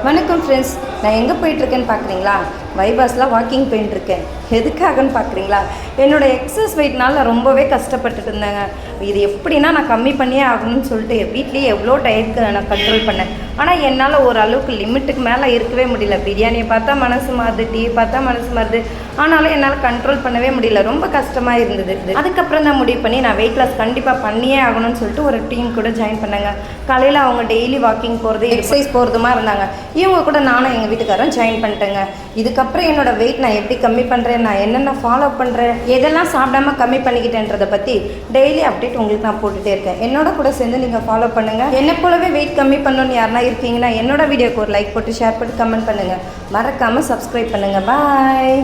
வணக்கம் ஃப்ரெண்ட்ஸ், நான் எங்கே போயிட்டுருக்கேன்னு பார்க்குறீங்களா? பைபாஸில் வாக்கிங் போயிட்டுருக்கேன். எதுக்காகன்னு பார்க்குறீங்களா? என்னோடய எக்ஸஸ் வெயிட்னால ரொம்பவே கஷ்டப்பட்டுட்டு இருந்தேங்க. இது எப்படின்னா நான் கம்மி பண்ணியே ஆகணும்னு சொல்லிட்டு வீட்லேயே எவ்வளோ டயட்க்கு நான் கண்ட்ரோல் பண்ணேன். ஆனால் என்னால் ஓரளவுக்கு லிமிட்டுக்கு மேலே இருக்கவே முடியல. பிரியாணியை பார்த்தா மனசு மாறுது, டீ பார்த்தா மனசு மாறுது. ஆனாலும் என்னால் கண்ட்ரோல் பண்ணவே முடியல. ரொம்ப கஷ்டமாக இருந்தது. அதுக்கப்புறம் தான் முடிவு பண்ணி நான் வெயிட் லாஸ் கண்டிப்பாக பண்ணியே ஆகணும்னு சொல்லிட்டு ஒரு டீம் கூட ஜாயின் பண்ணேங்க. காலையில் அவங்க டெய்லி வாக்கிங் போகிறது, எக்ஸசைஸ் போகிறதுமா இருந்தாங்க. இவங்க கூட நானும் எங்கள் வீட்டுக்காரரும் ஜாயின் பண்ணிட்டேங்க. இதுக்கப்புறம் என்னோடய வெயிட் நான் எப்படி கம்மி பண்ணுறேன், நான் என்னென்ன ஃபாலோ பண்ணுறேன், எதெல்லாம் சாப்பிடாம கம்மி பண்ணிக்கிட்டேன்றதை பற்றி டெய்லி அப்டேட் உங்களுக்கு நான் போட்டுகிட்டே இருக்கேன். என்னோட கூட சேர்ந்து நீங்கள் ஃபாலோ பண்ணுங்கள். என்னை போலவே வெயிட் கம்மி பண்ணணும்னு யாருனா இருக்கீங்கன்னா என்னோட வீடியோக்கு ஒரு லைக் போட்டு ஷேர் போட்டு கமெண்ட் பண்ணுங்கள். மறக்காமல் சப்ஸ்கிரைப் பண்ணுங்கள். பாய்.